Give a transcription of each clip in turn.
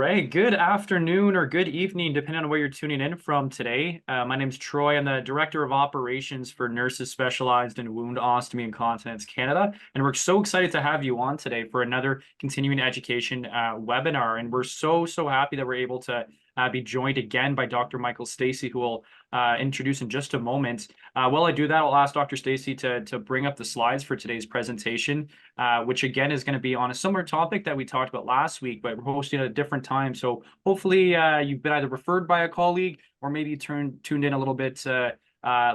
right. Good afternoon or good evening, depending on where you're tuning in from today. My name's Troy. I'm the Director of Operations for Nurses Specialized in Wound Ostomy and Continence Canada. And we're so excited to have you on today for another continuing education webinar. And we're so happy that we're able to be joined again by Dr. Michael Stacey, who will introduce in just a moment. While I do that, I'll ask Dr. Stacey to bring up the slides for today's presentation, which again is going to be on a similar topic that we talked about last week, but we're hosting at a different time. So hopefully you've been either referred by a colleague or maybe you tuned in a little bit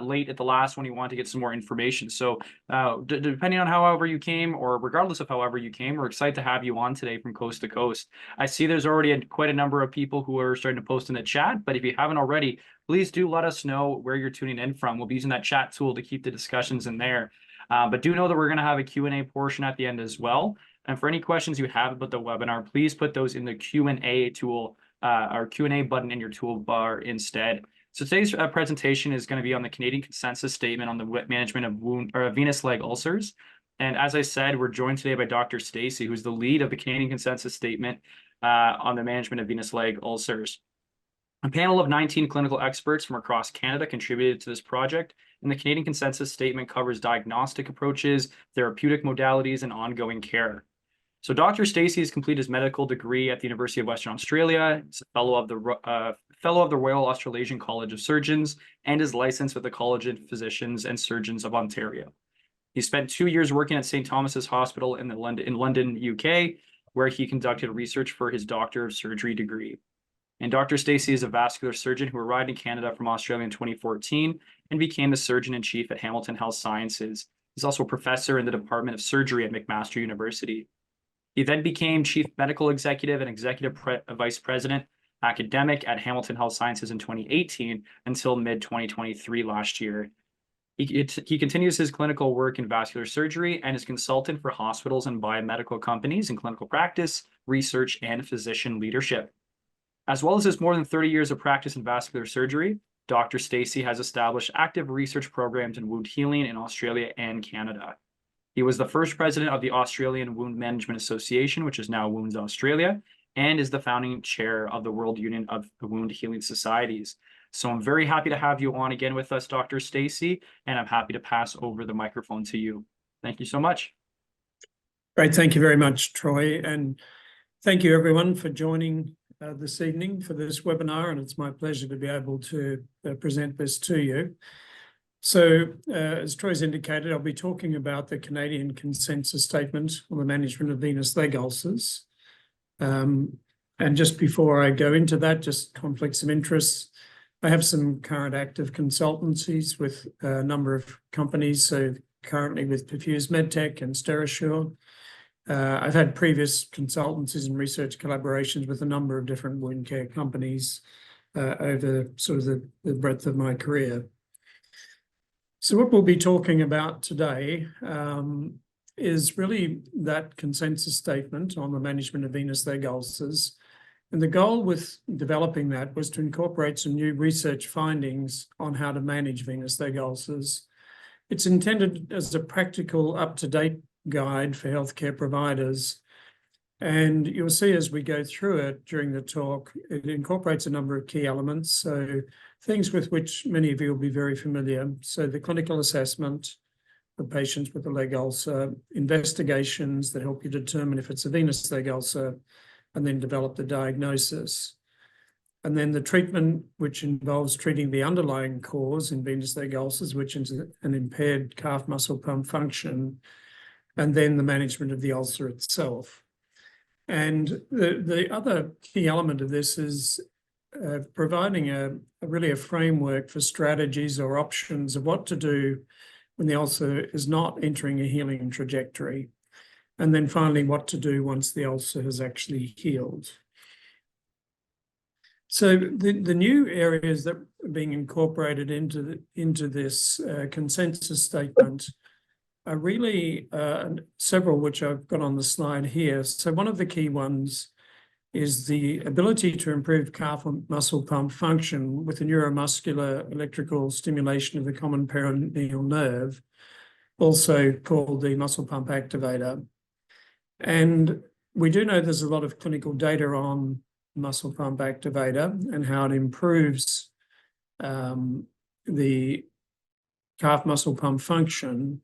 late at the last one, you want to get some more information. So depending on however you came, or regardless of however you came, we're excited to have you on today from coast to coast. I see there's already quite a number of people who are starting to post in the chat, but if you haven't already, please do let us know where you're tuning in from. We'll be using that chat tool to keep the discussions in there. But do know that we're going to have a Q&A portion at the end as well. And for any questions you have about the webinar, please put those in the Q&A tool or Q&A button in your toolbar instead. So today's presentation is going to be on the Canadian Consensus Statement on the management of venous leg ulcers. And as I said, we're joined today by Dr. Stacey, who's the lead of the Canadian Consensus Statement on the management of venous leg ulcers. A panel of 19 clinical experts from across Canada contributed to this project, and the Canadian Consensus Statement covers diagnostic approaches, therapeutic modalities, and ongoing care. So Dr. Stacey has completed his medical degree at the University of Western Australia. He's a fellow of the Royal Australasian College of Surgeons and is licensed with the College of Physicians and Surgeons of Ontario. He spent 2 years working at St. Thomas's Hospital in London, UK, where he conducted research for his Doctor of Surgery degree. And Dr. Stacey is a vascular surgeon who arrived in Canada from Australia in 2014 and became the surgeon-in-chief at Hamilton Health Sciences. He's also a professor in the Department of Surgery at McMaster University. He then became chief medical executive and executive vice president academic at Hamilton Health Sciences in 2018 until mid-2023 last year. He continues his clinical work in vascular surgery and is consultant for hospitals and biomedical companies in clinical practice, research, and physician leadership. As well as his more than 30 years of practice in vascular surgery, Dr. Stacey has established active research programs in wound healing in Australia and Canada. He was the first president of the Australian Wound Management Association, which is now Wounds Australia, and is the founding chair of the World Union of the Wound Healing Societies. So I'm very happy to have you on again with us, Dr. Stacey, and I'm happy to pass over the microphone to you. Thank you so much. Great. Thank you very much, Troy. And thank you, everyone, for joining this evening for this webinar. And it's my pleasure to be able to present this to you. So as Troy's indicated, I'll be talking about the Canadian Consensus Statement on the management of venous leg ulcers. And just before I go into that, just conflicts of interest. I have some current active consultancies with a number of companies. So currently with Perfuse Medtec and Stacey. I've had previous consultancies and research collaborations with a number of different wound care companies over sort of the breadth of my career. So what we'll be talking about today is really that consensus statement on the management of venous leg ulcers. And the goal with developing that was to incorporate some new research findings on how to manage venous leg ulcers. It's intended as a practical, up-to-date guide for healthcare providers. And you'll see as we go through it during the talk, it incorporates a number of key elements. So things with which many of you will be very familiar. So the clinical assessment of patients with a leg ulcer, investigations that help you determine if it's a venous leg ulcer, and then develop the diagnosis. And then the treatment, which involves treating the underlying cause in venous leg ulcers, which is an impaired calf muscle pump function, and then the management of the ulcer itself. And the other key element of this is providing really a framework for strategies or options of what to do when the ulcer is not entering a healing trajectory. And then finally, what to do once the ulcer has actually healed. So the new areas that are being incorporated into this consensus statement are really several which I've got on the slide here. So one of the key ones is the ability to improve calf muscle pump function with a neuromuscular electrical stimulation of the common peroneal nerve, also called the Muscle Pump Activator. And we do know there's a lot of clinical data on muscle pump activator and how it improves the calf muscle pump function.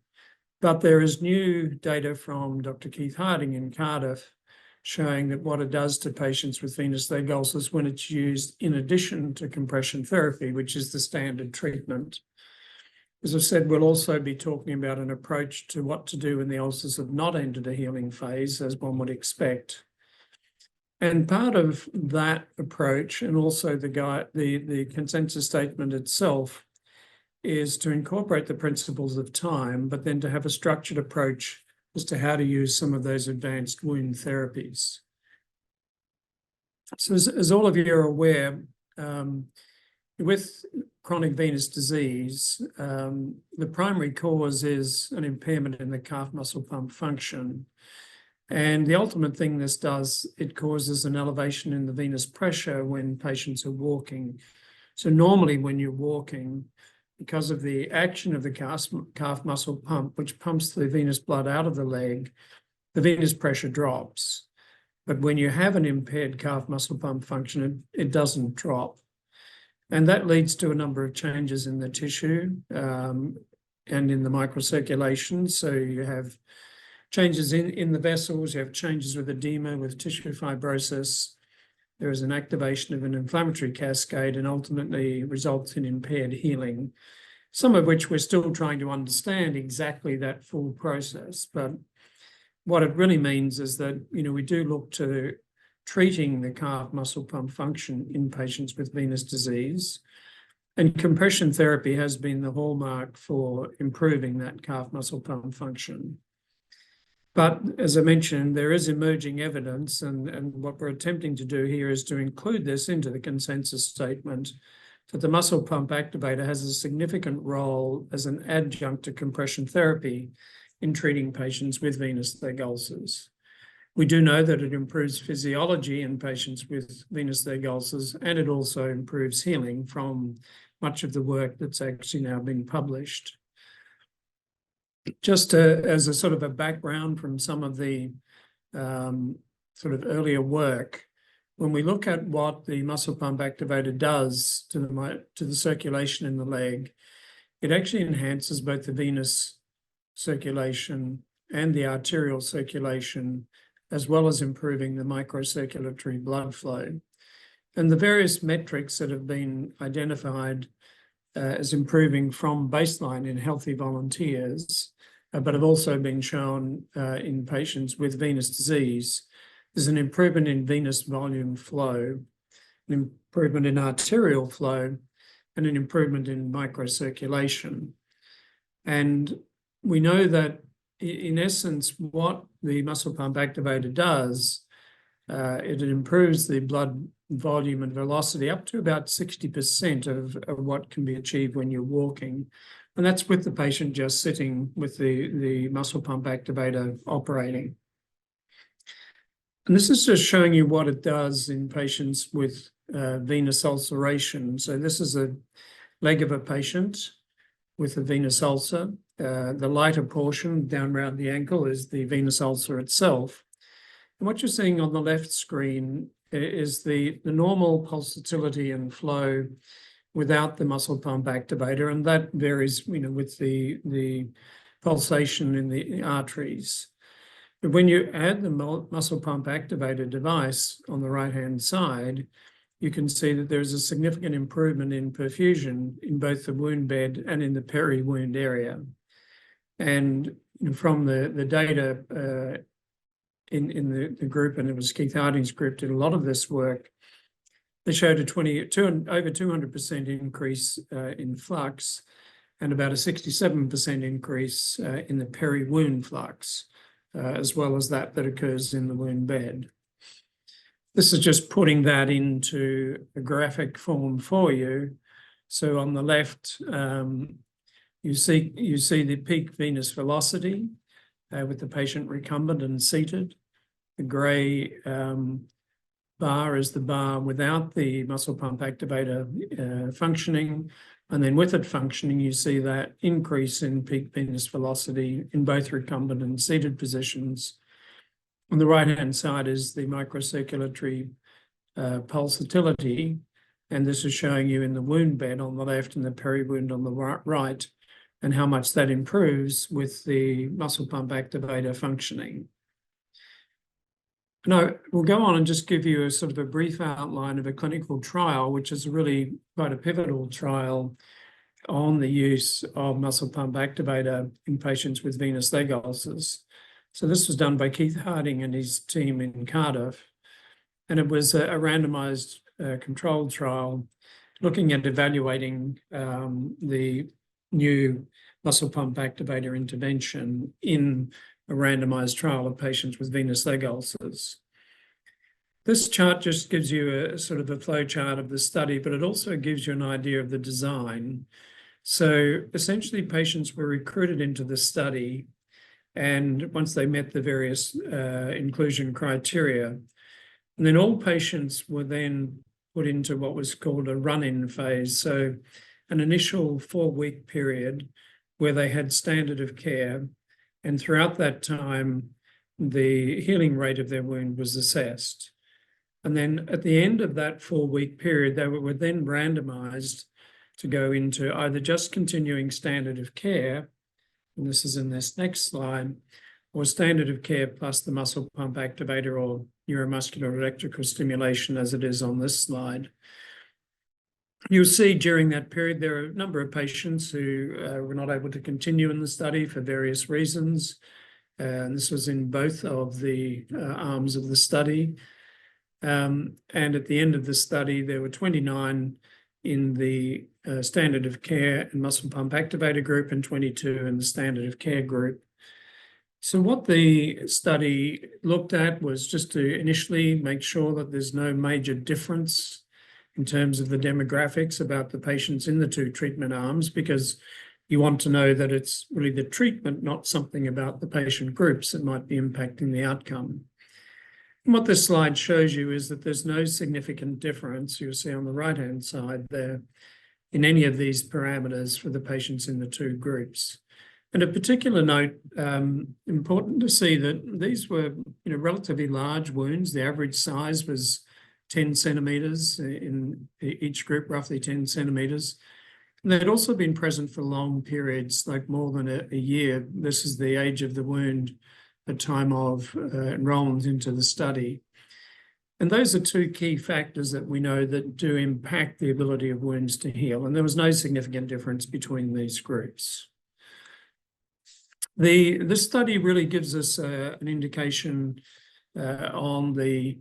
But there is new data from Dr. Keith Harding in Cardiff showing that what it does to patients with venous leg ulcers when it's used in addition to compression therapy, which is the standard treatment. As I said, we'll also be talking about an approach to what to do when the ulcers have not entered a healing phase, as one would expect. And part of that approach, and also the consensus statement itself, is to incorporate the principles of time, but then to have a structured approach as to how to use some of those advanced wound therapies. So as all of you are aware, with chronic venous disease, the primary cause is an impairment in the calf muscle pump function. And the ultimate thing this does, it causes an elevation in the venous pressure when patients are walking. So normally when you're walking, because of the action of the calf muscle pump, which pumps the venous blood out of the leg, the venous pressure drops. But when you have an impaired calf muscle pump function, it doesn't drop. And that leads to a number of changes in the tissue and in the microcirculation. So you have changes in the vessels, you have changes with edema, with tissue fibrosis. There is an activation of an inflammatory cascade and ultimately results in impaired healing, some of which we're still trying to understand exactly that full process. But what it really means is that, we do look to treating the calf muscle pump function in patients with venous disease. And compression therapy has been the hallmark for improving that calf muscle pump function. But as I mentioned, there is emerging evidence, and what we're attempting to do here is to include this into the consensus statement, that the muscle pump activator has a significant role as an adjunct to compression therapy in treating patients with venous leg ulcers. We do know that it improves physiology in patients with venous leg ulcers, and it also improves healing from much of the work that's actually now been published. Just as a sort of a background from some of the sort of earlier work, when we look at what the muscle pump activator does to the circulation in the leg, it actually enhances both the venous circulation and the arterial circulation, as well as improving the microcirculatory blood flow. And the various metrics that have been identified as improving from baseline in healthy volunteers, but have also been shown in patients with venous disease. There's an improvement in venous volume flow, an improvement in arterial flow, and an improvement in microcirculation. And we know that in essence, what the muscle pump activator does, it improves the blood volume and velocity up to about 60% of what can be achieved when you're walking. And that's with the patient just sitting with the muscle pump activator operating. And this is just showing you what it does in patients with venous ulceration. So this is a leg of a patient with a venous ulcer. The lighter portion down around the ankle is the venous ulcer itself. And what you're seeing on the left screen is the normal pulsatility and flow without the muscle pump activator, and that varies, with the pulsation in the arteries. But when you add the muscle pump activator device on the right-hand side, you can see that there's a significant improvement in perfusion in both the wound bed and in the peri-wound area. And from the data in the group, and it was Keith Harding's group did a lot of this work, they showed over 200% increase in flux and about a 67% increase in the peri-wound flux, as well as that occurs in the wound bed. This is just putting that into a graphic form for you. So on the left, you see the peak venous velocity with the patient recumbent and seated. The grey bar is the bar without the muscle pump activator functioning. And then with it functioning, you see that increase in peak venous velocity in both recumbent and seated positions. On the right-hand side is the microcirculatory pulsatility, and this is showing you in the wound bed on the left and the peri-wound on the right, and how much that improves with the muscle pump activator functioning. Now, we'll go on and just give you a sort of a brief outline of a clinical trial, which is really quite a pivotal trial on the use of muscle pump activator in patients with venous leg ulcers. So this was done by Keith Harding and his team in Cardiff, and it was a randomized controlled trial looking at evaluating the new muscle pump activator intervention in a randomized trial of patients with venous leg ulcers. This chart just gives you a sort of a flow chart of the study, but it also gives you an idea of the design. So essentially, patients were recruited into the study, and once they met the various inclusion criteria, and then all patients were then put into what was called a run-in phase. So an initial 4-week period where they had standard of care, and throughout that time, the healing rate of their wound was assessed. And then at the end of that 4-week period, they were then randomized to go into either just continuing standard of care, and this is in this next slide, or standard of care plus the muscle pump activator or neuromuscular electrical stimulation as it is on this slide. You'll see during that period there are a number of patients who were not able to continue in the study for various reasons. And this was in both of the arms of the study. And at the end of the study, there were 29 in the standard of care and muscle pump activator group and 22 in the standard of care group. So what the study looked at was just to initially make sure that there's no major difference in terms of the demographics about the patients in the two treatment arms, because you want to know that it's really the treatment, not something about the patient groups that might be impacting the outcome. And what this slide shows you is that there's no significant difference, you'll see on the right-hand side there, in any of these parameters for the patients in the two groups. And a particular note, important to see that these were relatively large wounds. The average size was 10 centimetres in each group, roughly 10 centimetres. And they'd also been present for long periods, like more than a year. This is the age of the wound at time of enrolment into the study. And those are two key factors that we know that do impact the ability of wounds to heal. And there was no significant difference between these groups. This study really gives us an indication on the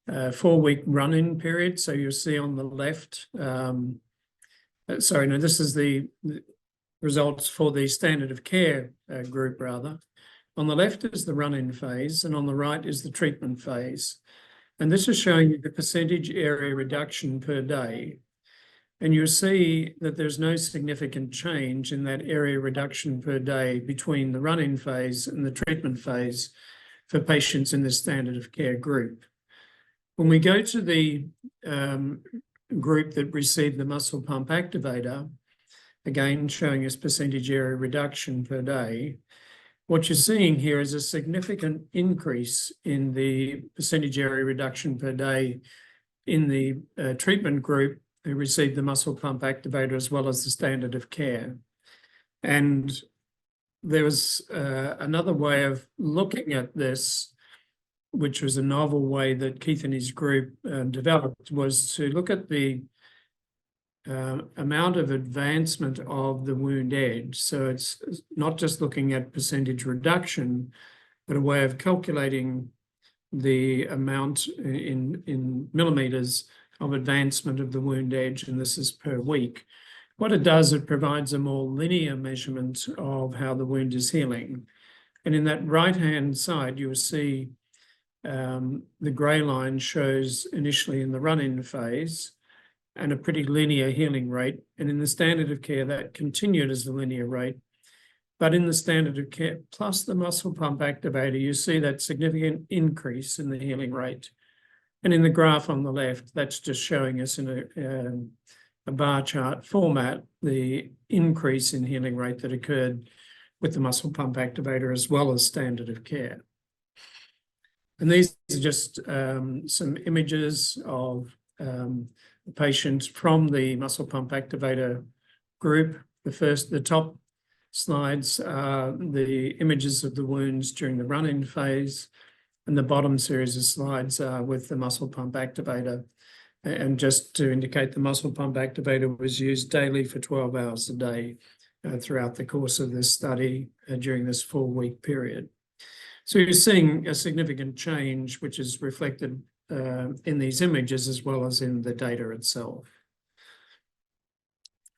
4-week run-in period. So you'll see on the left, this is the results for the standard of care group rather. On the left is the run-in phase, and on the right is the treatment phase. And this is showing you the percentage area reduction per day. And you'll see that there's no significant change in that area reduction per day between the run-in phase and the treatment phase for patients in the standard of care group. When we go to the group that received the muscle pump activator, again showing us percentage area reduction per day, what you're seeing here is a significant increase in the percentage area reduction per day in the treatment group who received the muscle pump activator as well as the standard of care. And there was another way of looking at this, which was a novel way that Keith and his group developed, was to look at the amount of advancement of the wound edge. So it's not just looking at percentage reduction, but a way of calculating the amount in millimeters of advancement of the wound edge, and this is per week. What it does, it provides a more linear measurement of how the wound is healing. And in that right-hand side, you'll see the grey line shows initially in the run-in phase and a pretty linear healing rate. And in the standard of care, that continued as the linear rate. But in the standard of care plus the muscle pump activator, you see that significant increase in the healing rate. And in the graph on the left, that's just showing us in a bar chart format the increase in healing rate that occurred with the muscle pump activator as well as standard of care. And these are just some images of patients from the Muscle Pump Activator group. The top slides are the images of the wounds during the run-in phase, and the bottom series of slides are with the Muscle Pump Activator. And just to indicate, the Muscle Pump Activator was used daily for 12 hours a day throughout the course of this study during this 4-week period. So you're seeing a significant change, which is reflected in these images as well as in the data itself.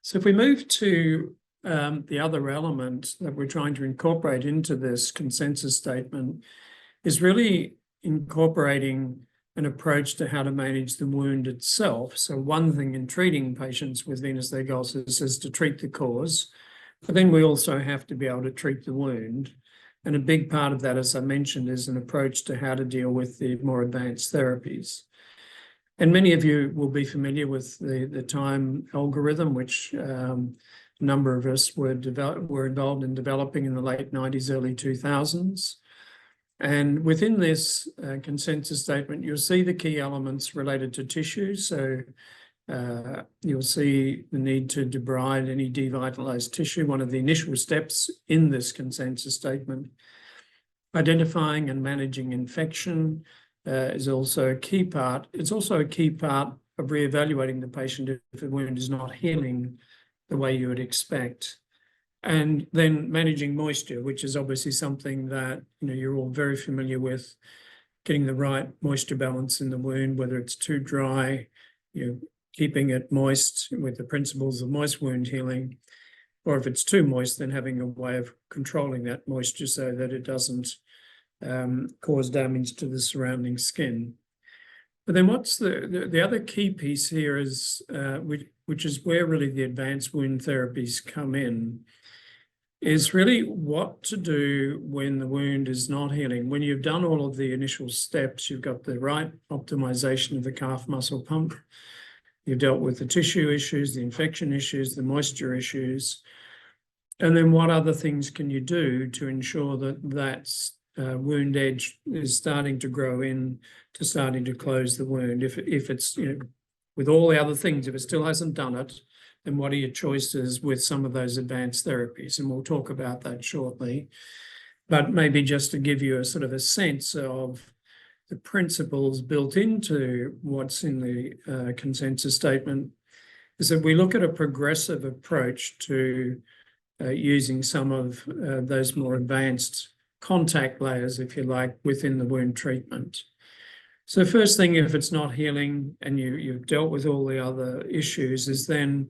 So if we move to the other element that we're trying to incorporate into this consensus statement is really incorporating an approach to how to manage the wound itself. So one thing in treating patients with venous leg ulcers is to treat the cause, but then we also have to be able to treat the wound. And a big part of that, as I mentioned, is an approach to how to deal with the more advanced therapies. And many of you will be familiar with the time algorithm, which a number of us were involved in developing in the late 90s, early 2000s. And within this consensus statement, you'll see the key elements related to tissue. So you'll see the need to debride any devitalized tissue, one of the initial steps in this consensus statement. Identifying and managing infection is also a key part. It's also a key part of reevaluating the patient if the wound is not healing the way you would expect. And then managing moisture, which is obviously something that you're all very familiar with, getting the right moisture balance in the wound, whether it's too dry, keeping it moist with the principles of moist wound healing, or if it's too moist, then having a way of controlling that moisture so that it doesn't cause damage to the surrounding skin. But then what's the other key piece here is, which is where really the advanced wound therapies come in, is really what to do when the wound is not healing. When you've done all of the initial steps, you've got the right optimization of the calf muscle pump, you've dealt with the tissue issues, the infection issues, the moisture issues, and then what other things can you do to ensure that that wound edge is starting to grow in to starting to close the wound? If it's, with all the other things, if it still hasn't done it, then what are your choices with some of those advanced therapies? And we'll talk about that shortly. But maybe just to give you a sort of a sense of the principles built into what's in the consensus statement, is that we look at a progressive approach to using some of those more advanced contact layers, if you like, within the wound treatment. So first thing, if it's not healing and you've dealt with all the other issues, is then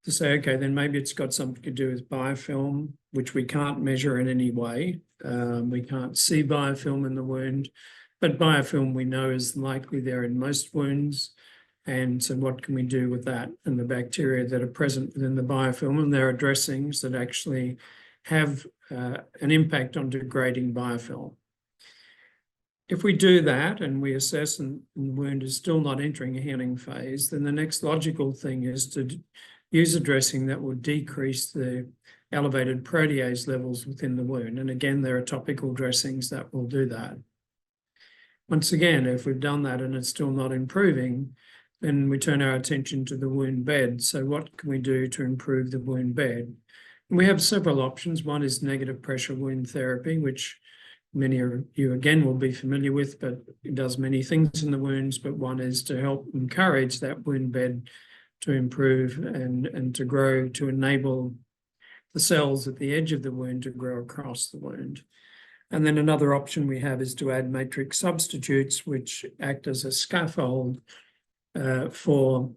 to say, okay, then maybe it's got something to do with biofilm, which we can't measure in any way. We can't see biofilm in the wound, but biofilm we know is likely there in most wounds. And so what can we do with that and the bacteria that are present within the biofilm? And there are dressings that actually have an impact on degrading biofilm. If we do that and we assess and the wound is still not entering a healing phase, then the next logical thing is to use a dressing that will decrease the elevated protease levels within the wound. And again, there are topical dressings that will do that. Once again, if we've done that and it's still not improving, then we turn our attention to the wound bed. So what can we do to improve the wound bed? And we have several options. One is negative pressure wound therapy, which many of you again will be familiar with, but it does many things in the wounds. But one is to help encourage that wound bed to improve and to grow, to enable the cells at the edge of the wound to grow across the wound. And then another option we have is to add matrix substitutes, which act as a scaffold for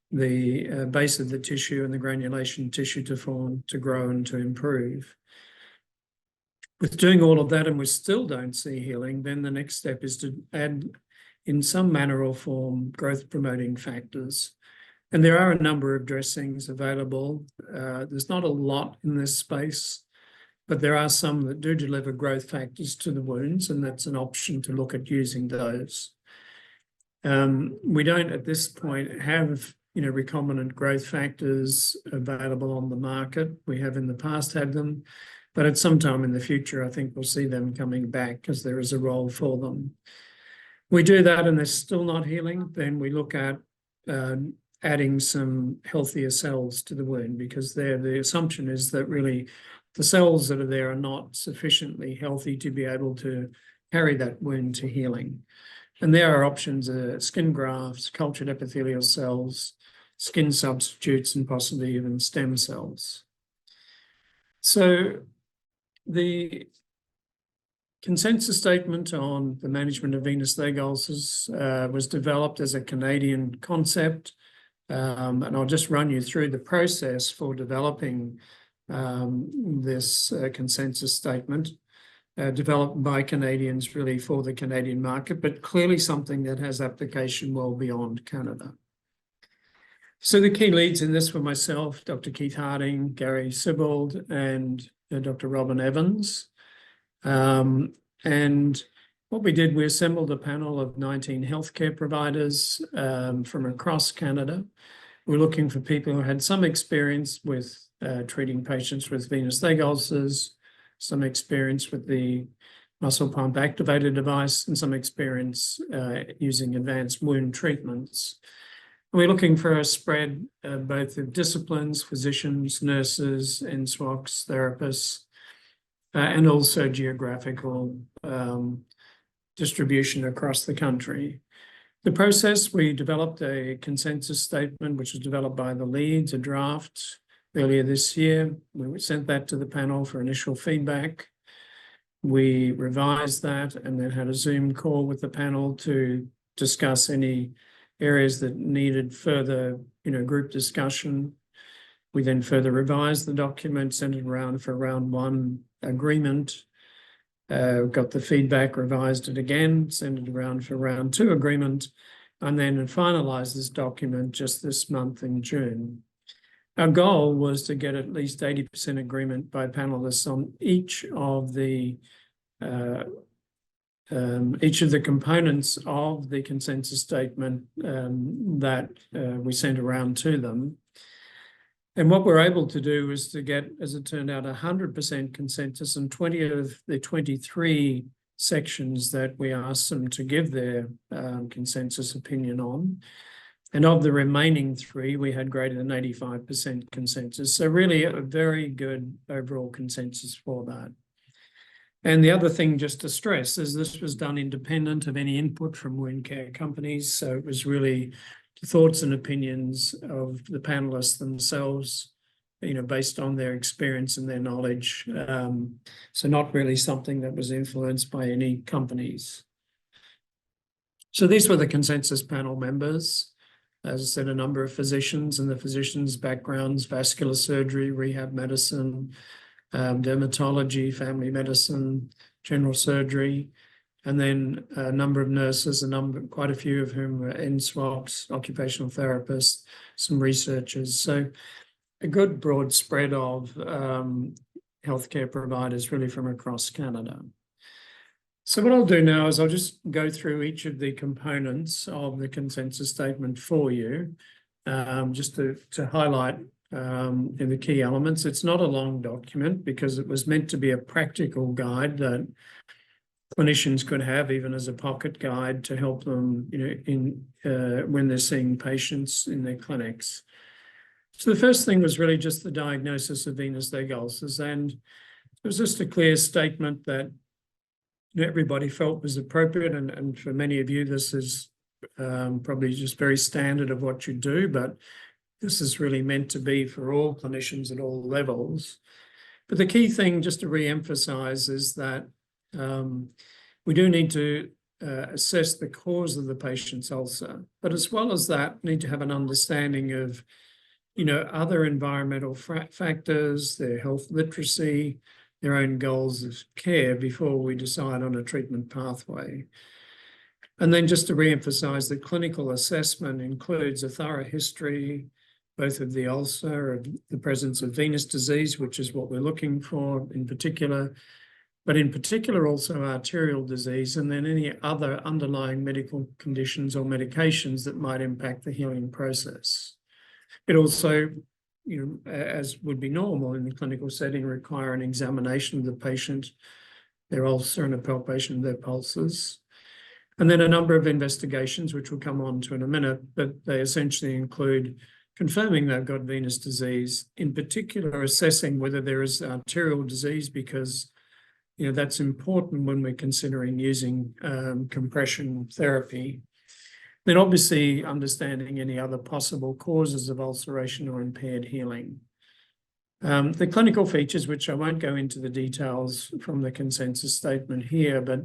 the base of the tissue and the granulation tissue to form, to grow and to improve. With doing all of that and we still don't see healing, then the next step is to add in some manner or form growth promoting factors. And there are a number of dressings available. There's not a lot in this space, but there are some that do deliver growth factors to the wounds, and that's an option to look at using those. We don't at this point have recombinant growth factors available on the market. We have in the past had them, But at some time in the future, I think we'll see them coming back because there is a role for them. We do that and they're still not healing, then we look at adding some healthier cells to the wound, because the assumption is that really the cells that are there are not sufficiently healthy to be able to carry that wound to healing. And there are options: skin grafts, cultured epithelial cells, skin substitutes, and possibly even stem cells. So the consensus statement on the management of venous leg ulcers was developed as a Canadian concept. And I'll just run you through the process for developing this consensus statement, developed by Canadians really for the Canadian market, but clearly something that has application well beyond Canada. So the key leads in this were myself, Dr. Keith Harding, Gary Sibbald, and Dr. Robin Evans. And what we did, we assembled a panel of 19 healthcare providers from across Canada. We're looking for people who had some experience with treating patients with venous leg ulcers, some experience with the Muscle Pump Activator device, and some experience using advanced wound treatments. We're looking for a spread both of disciplines, physicians, nurses, NSWOCCs, therapists, and also geographical distribution across the country. The process, we developed a consensus statement, which was developed by the leads, a draft earlier this year. We sent that to the panel for initial feedback. We revised that and then had a Zoom call with the panel to discuss any areas that needed further, group discussion. We then further revised the document, sent it around for round 1 agreement. Got the feedback, revised it again, sent it around for round 2 agreement, and then finalised this document just this month in June. Our goal was to get at least 80% agreement by panelists on each of the components of the consensus statement that we sent around to them. And what we're able to do is to get, as it turned out, 100% consensus on 20 of the 23 sections that we asked them to give their consensus opinion on. And of the remaining 3, we had greater than 85% consensus. So really a very good overall consensus for that. And the other thing just to stress is this was done independent of any input from wound care companies. So it was really the thoughts and opinions of the panelists themselves, based on their experience and their knowledge. So not really something that was influenced by any companies. So these were the consensus panel members. As I said, a number of physicians, and the physicians' backgrounds: vascular surgery, rehab medicine, dermatology, family medicine, general surgery, and then a number of nurses, quite a few of whom were NSWOCCs, occupational therapists, some researchers. So a good broad spread of healthcare providers really from across Canada. So what I'll do now is I'll just go through each of the components of the consensus statement for you, just to highlight in the key elements. It's not a long document because it was meant to be a practical guide that clinicians could have even as a pocket guide to help them, when they're seeing patients in their clinics. So the first thing was really just the diagnosis of venous leg ulcers, and it was just a clear statement that everybody felt was appropriate, and for many of you this is probably just very standard of what you do, but this is really meant to be for all clinicians at all levels. But the key thing, just to re-emphasize, is that we do need to assess the cause of the patient's ulcer, but as well as that, need to have an understanding of, other environmental factors, their health literacy, their own goals of care before we decide on a treatment pathway. And then just to re-emphasize, the clinical assessment includes a thorough history, both of the ulcer, of the presence of venous disease, which is what we're looking for in particular, but in particular also arterial disease, and then any other underlying medical conditions or medications that might impact the healing process. It also as would be normal in the clinical setting, require an examination of the patient, their ulcer, and a palpation of their pulses. And then a number of investigations, which we'll come on to in a minute, but they essentially include confirming they've got venous disease, in particular assessing whether there is arterial disease, because that's important when we're considering using compression therapy. Then obviously understanding any other possible causes of ulceration or impaired healing. The clinical features, which I won't go into the details from the consensus statement here, but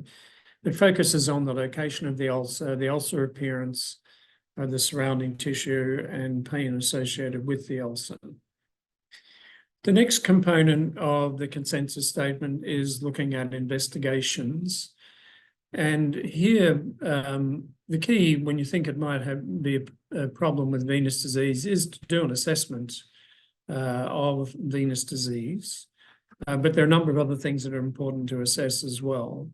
it focuses on the location of the ulcer appearance, the surrounding tissue, and pain associated with the ulcer. The next component of the consensus statement is looking at investigations. And here, the key, when you think it might be a problem with venous disease, is to do an assessment of venous disease. But there are a number of other things that are important to assess as well.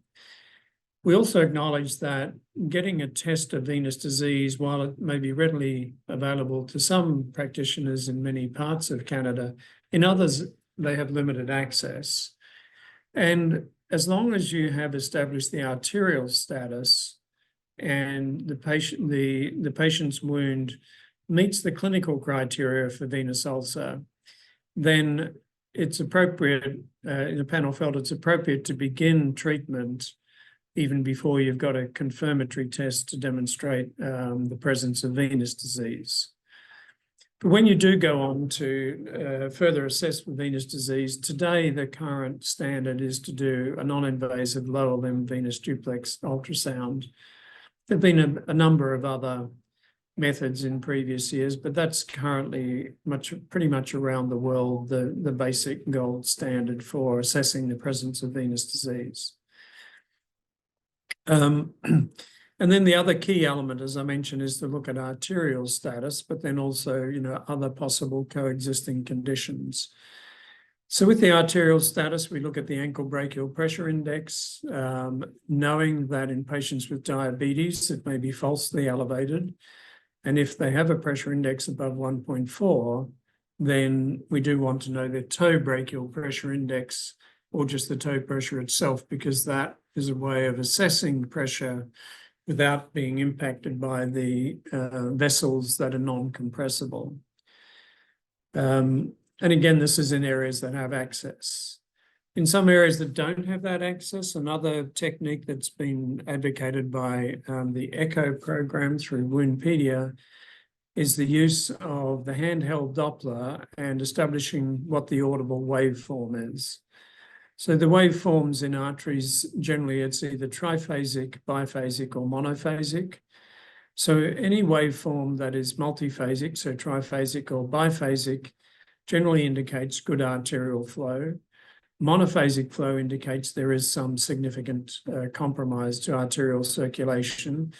We also acknowledge that getting a test of venous disease, while it may be readily available to some practitioners in many parts of Canada, in others, they have limited access. And as long as you have established the arterial status and the patient's wound meets the clinical criteria for venous ulcer, then it's appropriate, the panel felt it's appropriate to begin treatment even before you've got a confirmatory test to demonstrate the presence of venous disease. But when you do go on to further assess for venous disease, today the current standard is to do a non-invasive lower limb venous duplex ultrasound. There have been a number of other methods in previous years, but that's currently pretty much around the world the basic gold standard for assessing the presence of venous disease. And then the other key element, as I mentioned, is to look at arterial status, but then also, other possible coexisting conditions. So with the arterial status, we look at the ankle brachial pressure index, knowing that in patients with diabetes, it may be falsely elevated. And if they have a pressure index above 1.4, then we do want to know their toe brachial pressure index, or just the toe pressure itself, because that is a way of assessing pressure without being impacted by the vessels that are non-compressible. And again, this is in areas that have access. In some areas that don't have that access, another technique that's been advocated by the ECHO program through Woundpedia is the use of the handheld Doppler and establishing what the audible waveform is. So the waveforms in arteries, generally it's either triphasic, biphasic, or monophasic. So any waveform that is multiphasic, so triphasic or biphasic, generally indicates good arterial flow. Monophasic flow indicates there is some significant compromise to arterial circulation.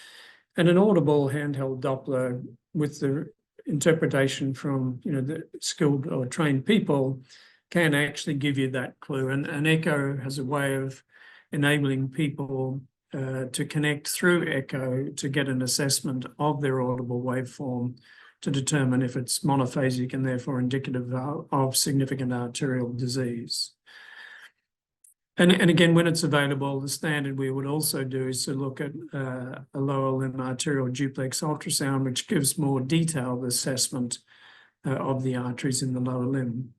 And an audible handheld Doppler with the interpretation from the skilled or trained people can actually give you that clue. And ECHO has a way of enabling people to connect through ECHO to get an assessment of their audible waveform to determine if it's monophasic and therefore indicative of significant arterial disease. And again, when it's available, the standard we would also do is to look at a lower limb arterial duplex ultrasound, which gives more detailed assessment of the arteries in the lower limb.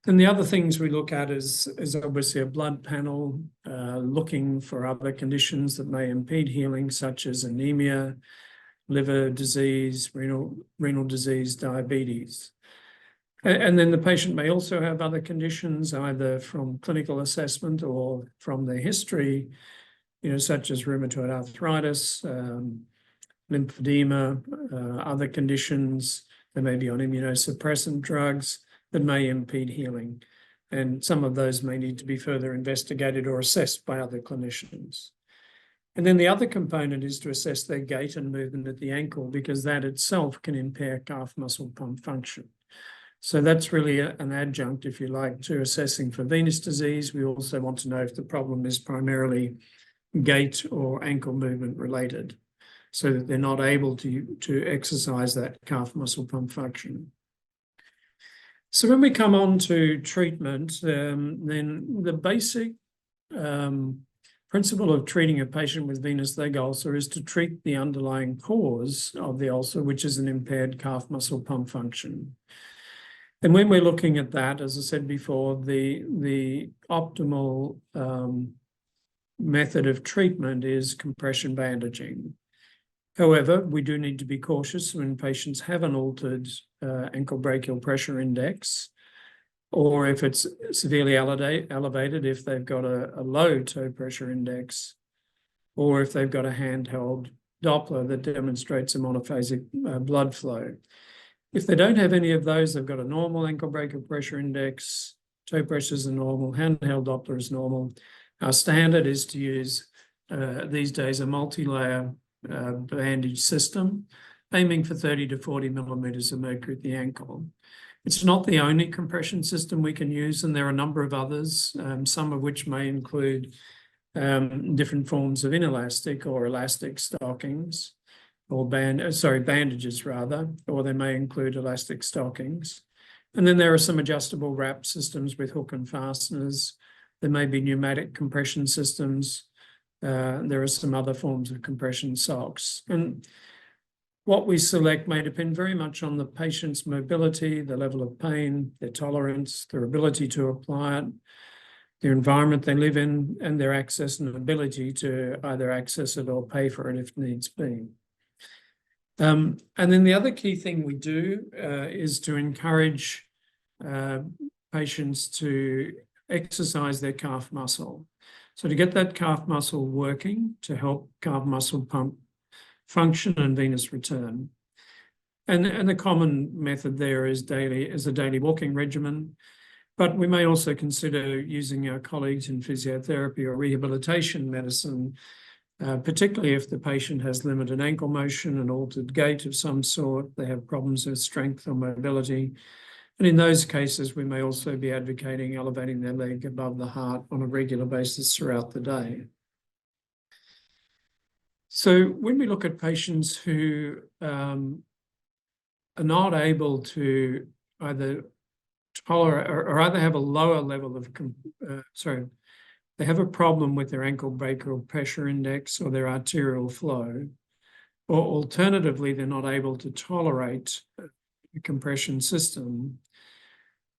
Then the other things we look at is obviously a blood panel, looking for other conditions that may impede healing, such as anemia, liver disease, renal disease, diabetes. And then the patient may also have other conditions, either from clinical assessment or from their history, such as rheumatoid arthritis, lymphedema, other conditions. They may be on immunosuppressant drugs that may impede healing. And some of those may need to be further investigated or assessed by other clinicians. And then the other component is to assess their gait and movement at the ankle, because that itself can impair calf muscle pump function. So that's really an adjunct, if you like, to assessing for venous disease. We also want to know if the problem is primarily gait or ankle movement related, so that they're not able to exercise that calf muscle pump function. So when we come on to treatment, then the basic principle of treating a patient with venous leg ulcer is to treat the underlying cause of the ulcer, which is an impaired calf muscle pump function. And when we're looking at that, as I said before, the optimal method of treatment is compression bandaging. However, we do need to be cautious when patients have an altered ankle brachial pressure index, or if it's severely elevated, if they've got a low toe pressure index, or if they've got a handheld Doppler that demonstrates a monophasic blood flow. If they don't have any of those, they've got a normal ankle brachial pressure index, toe pressures are normal, handheld Doppler is normal. Our standard is to use these days a multi-layer bandage system, aiming for 30 to 40 millimeters of mercury at the ankle. It's not the only compression system we can use, and there are a number of others, some of which may include different forms of inelastic or elastic stockings, or bandages rather, or they may include elastic stockings. And then there are some adjustable wrap systems with hook and fasteners. There may be pneumatic compression systems. There are some other forms of compression socks. And what we select may depend very much on the patient's mobility, the level of pain, their tolerance, their ability to apply it, their environment they live in, and their access and ability to either access it or pay for it if needs be. And then the other key thing we do is to encourage patients to exercise their calf muscle. So to get that calf muscle working, to help calf muscle pump function and venous return. And the common method there is a daily walking regimen, but we may also consider using our colleagues in physiotherapy or rehabilitation medicine, particularly if the patient has limited ankle motion, an altered gait of some sort, they have problems with strength or mobility. And in those cases, we may also be advocating elevating their leg above the heart on a regular basis throughout the day. So when we look at patients who are not able to either tolerate or either have a lower level of, they have a problem with their ankle brachial pressure index or their arterial flow, or alternatively, they're not able to tolerate a compression system,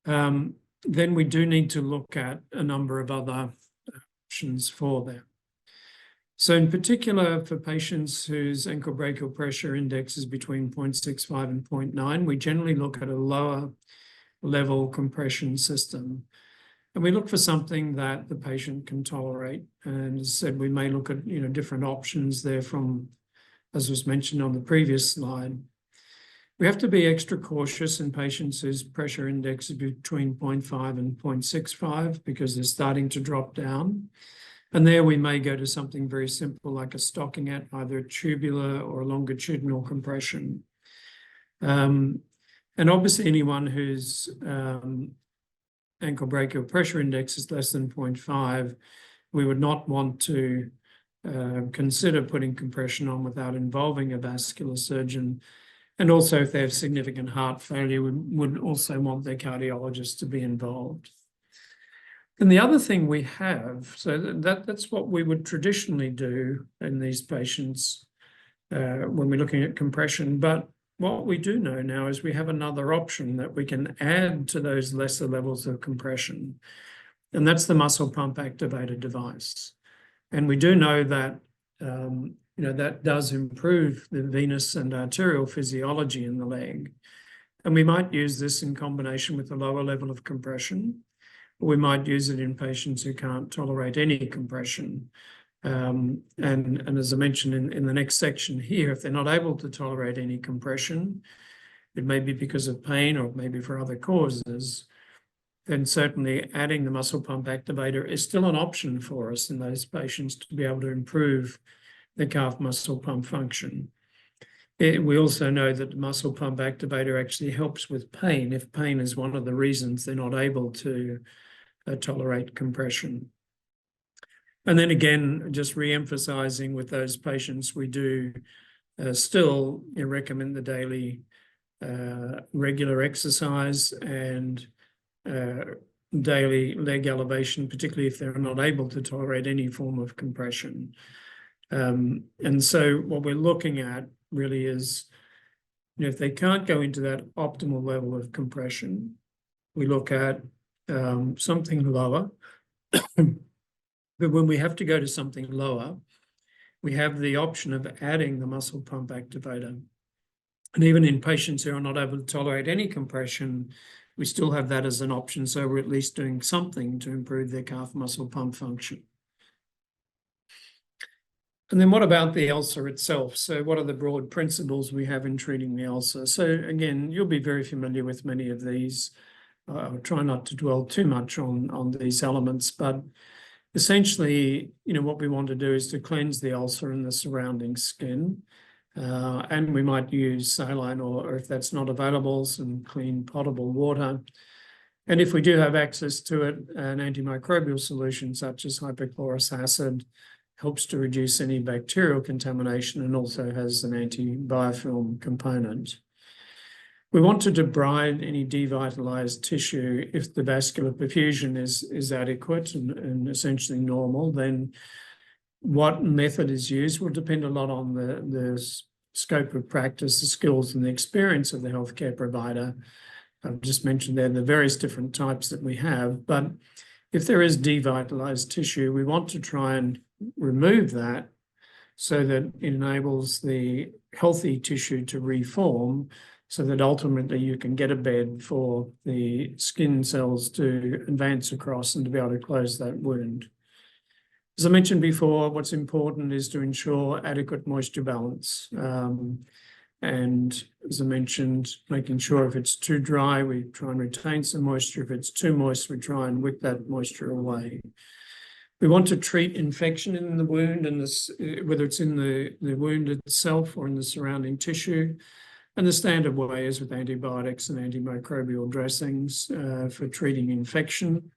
then we do need to look at a number of other options for them. So in particular, for patients whose ankle brachial pressure index is between 0.65 and 0.9, we generally look at a lower level compression system. And we look for something that the patient can tolerate. And as I said, we may look at different options there from, as was mentioned on the previous slide. We have to be extra cautious in patients whose pressure index is between 0.5 and 0.65 because they're starting to drop down. And there we may go to something very simple like a stocking at either a tubular or longitudinal compression. And obviously anyone whose ankle brachial pressure index is less than 0.5, we would not want to consider putting compression on without involving a vascular surgeon. And also if they have significant heart failure, we would also want their cardiologist to be involved. And the other thing we have, so that's what we would traditionally do in these patients when we're looking at compression. But what we do know now is we have another option that we can add to those lesser levels of compression, and that's the Muscle Pump Activator device. And we do know that that does improve the venous and arterial physiology in the leg. And we might use this in combination with a lower level of compression. We might use it in patients who can't tolerate any compression. And as I mentioned in the next section here, if they're not able to tolerate any compression, it may be because of pain or maybe for other causes, then certainly adding the Muscle Pump Activator is still an option for us in those patients to be able to improve the calf muscle pump function. We also know that the Muscle Pump Activator actually helps with pain if pain is one of the reasons they're not able to tolerate compression. And then again, just re-emphasizing with those patients, we do still recommend the daily regular exercise and daily leg elevation, particularly if they're not able to tolerate any form of compression. And so what we're looking at really is, if they can't go into that optimal level of compression, we look at something lower. But when we have to go to something lower, we have the option of adding the muscle pump activator. And even in patients who are not able to tolerate any compression, we still have that as an option. So we're at least doing something to improve their calf muscle pump function. And then what about the ulcer itself? So what are the broad principles we have in treating the ulcer? So again, you'll be very familiar with many of these. I'll try not to dwell too much on these elements, but essentially, what we want to do is to cleanse the ulcer and the surrounding skin. And we might use saline or if that's not available, some clean potable water. And if we do have access to it, an antimicrobial solution such as hypochlorous acid helps to reduce any bacterial contamination and also has an antibiofilm component. We want to debride any devitalized tissue. If the vascular perfusion is adequate and essentially normal, then what method is used will depend a lot on the scope of practice, the skills and the experience of the healthcare provider. I've just mentioned there the various different types that we have, but if there is devitalized tissue, we want to try and remove that so that it enables the healthy tissue to reform so that ultimately you can get a bed for the skin cells to advance across and to be able to close that wound. As I mentioned before, what's important is to ensure adequate moisture balance. And as I mentioned, making sure if it's too dry, we try and retain some moisture. If it's too moist, we try and wick that moisture away. We want to treat infection in the wound, and whether it's in the wound itself or in the surrounding tissue. And the standard way is with antibiotics and antimicrobial dressings for treating infection.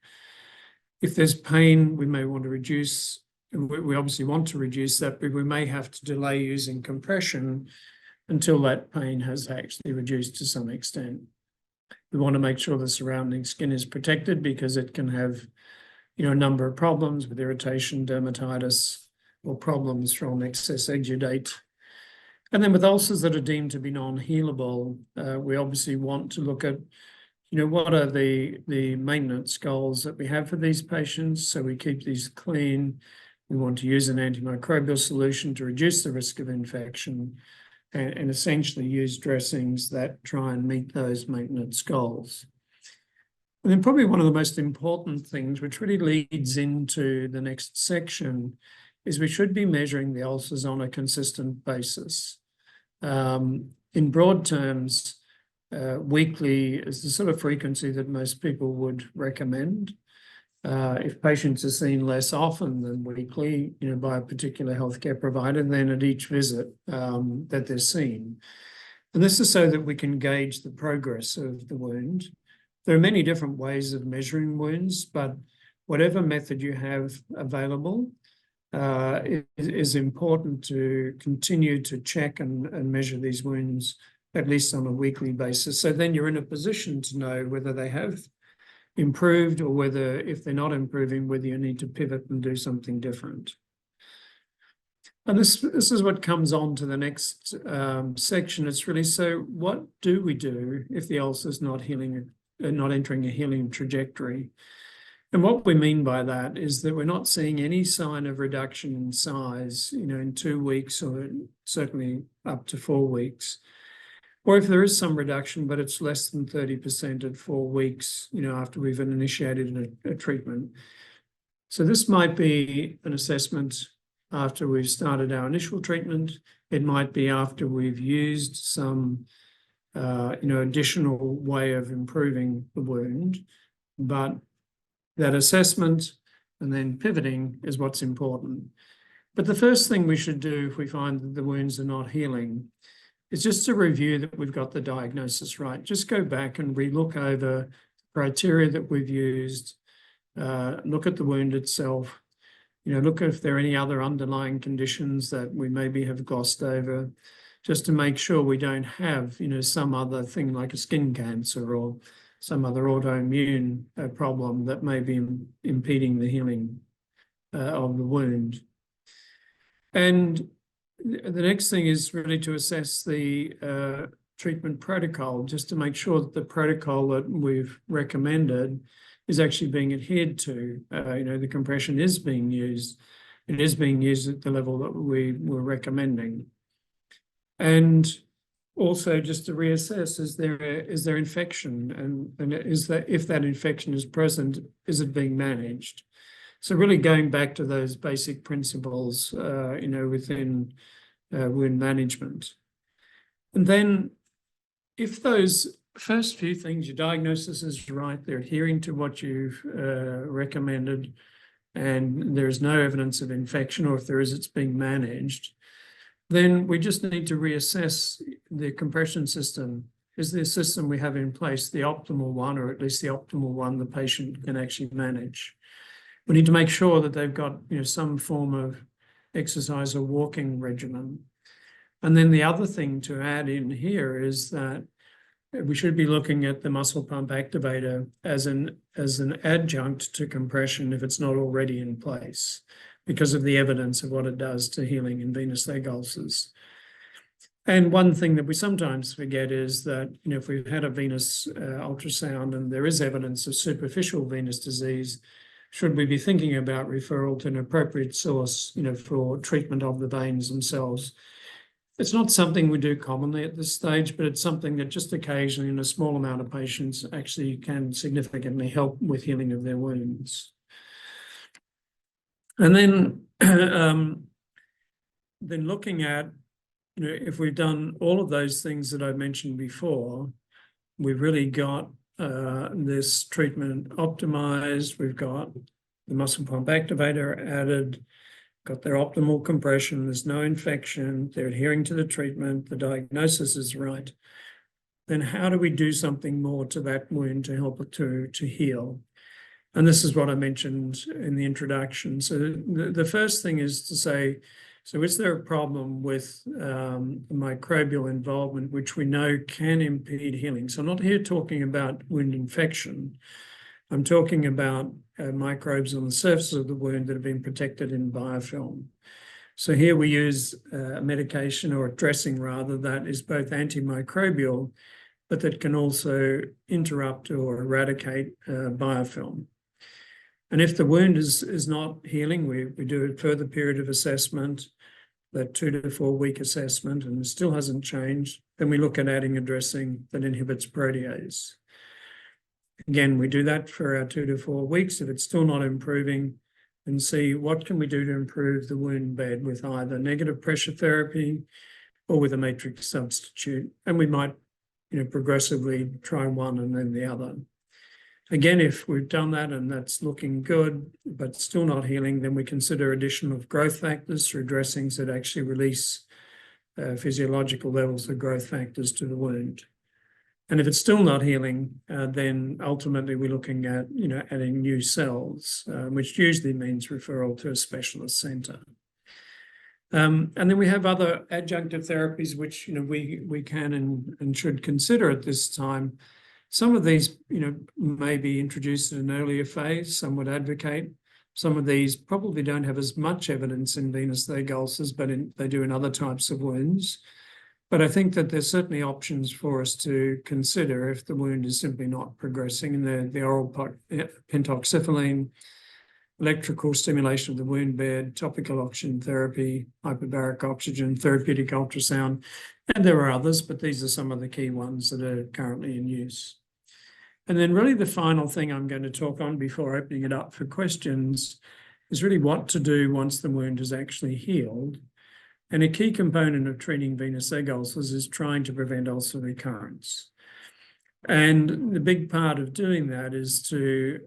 If there's pain, we may want to reduce, we obviously want to reduce that, but we may have to delay using compression until that pain has actually reduced to some extent. We want to make sure the surrounding skin is protected because it can have, a number of problems with irritation, dermatitis, or problems from excess exudate. And then with ulcers that are deemed to be non-healable, we obviously want to look at, what are the maintenance goals that we have for these patients. So we keep these clean. We want to use an antimicrobial solution to reduce the risk of infection and essentially use dressings that try and meet those maintenance goals. And then probably one of the most important things, which really leads into the next section, is we should be measuring the ulcers on a consistent basis. In broad terms, weekly is the sort of frequency that most people would recommend. If patients are seen less often than weekly, by a particular healthcare provider, then at each visit that they're seen. And this is so that we can gauge the progress of the wound. There are many different ways of measuring wounds, but whatever method you have available is important to continue to check and measure these wounds at least on a weekly basis. So then you're in a position to know whether they have improved or whether, if they're not improving, whether you need to pivot and do something different. And this is what comes on to the next section. It's really, so what do we do if the ulcer is not healing, not entering a healing trajectory? And what we mean by that is that we're not seeing any sign of reduction in size, in 2 weeks or certainly up to 4 weeks. Or if there is some reduction, but it's less than 30% at 4 weeks, after we've initiated a treatment. So this might be an assessment after we've started our initial treatment. It might be after we've used some, additional way of improving the wound. But that assessment and then pivoting is what's important. But the first thing we should do if we find that the wounds are not healing is just to review that we've got the diagnosis right. Just go back and relook over criteria that we've used, look at the wound itself, look if there are any other underlying conditions that we maybe have glossed over. just to make sure we don't have, some other thing like a skin cancer or some other autoimmune problem that may be impeding the healing of the wound. And the next thing is really to assess the treatment protocol, just to make sure that the protocol that we've recommended is actually being adhered to. The compression is being used. It is being used at the level that we were recommending. And also just to reassess, is there infection? And is that, if that infection is present, is it being managed? So really going back to those basic principles, within wound management. And then if those first few things, your diagnosis is right, they're adhering to what you've recommended, and there's no evidence of infection, or if there is, it's being managed, then we just need to reassess the compression system. Is the system we have in place the optimal one, or at least the optimal one the patient can actually manage? We need to make sure that they've got some form of exercise or walking regimen. And then the other thing to add in here is that we should be looking at the muscle pump activator as an adjunct to compression if it's not already in place, because of the evidence of what it does to healing in venous leg ulcers. And one thing that we sometimes forget is that, if we've had a venous ultrasound and there is evidence of superficial venous disease, should we be thinking about referral to an appropriate source, for treatment of the veins themselves? It's not something we do commonly at this stage, but it's something that just occasionally in a small amount of patients actually can significantly help with healing of their wounds. And then, looking at, if we've done all of those things that I mentioned before, we've really got this treatment optimized. We've got the muscle pump activator added, got their optimal compression, there's no infection, they're adhering to the treatment, the diagnosis is right. Then how do we do something more to that wound to help it to heal? And this is what I mentioned in the introduction. So the first thing is to say, so is there a problem with microbial involvement, which we know can impede healing? So I'm not here talking about wound infection. I'm talking about microbes on the surface of the wound that have been protected in biofilm. So here we use a medication, or a dressing rather, that is both antimicrobial, but that can also interrupt or eradicate biofilm. And if the wound is not healing, we do a further period of assessment, that 2 to 4 week assessment, and it still hasn't changed, then we look at adding a dressing that inhibits protease. Again, we do that for our 2 to 4 weeks. If it's still not improving, then see what can we do to improve the wound bed with either negative pressure therapy or with a matrix substitute. And we might, progressively try one and then the other. Again, if we've done that and that's looking good, but still not healing, then we consider addition of growth factors through dressings that actually release physiological levels of growth factors to the wound. And if it's still not healing, then ultimately we're looking at, adding new cells, which usually means referral to a specialist centre. And then we have other adjunctive therapies, which, we can and should consider at this time. Some of these, may be introduced in an earlier phase. Some would advocate. Some of these probably don't have as much evidence in venous leg ulcers, but they do in other types of wounds. But I think that there's certainly options for us to consider if the wound is simply not progressing. And the oral pentoxifylline, electrical stimulation of the wound bed, topical oxygen therapy, hyperbaric oxygen, therapeutic ultrasound, and there are others, but these are some of the key ones that are currently in use. And then really the final thing I'm going to talk on before opening it up for questions is really what to do once the wound is actually healed. And a key component of treating venous leg ulcers is trying to prevent ulcer recurrence. And the big part of doing that is to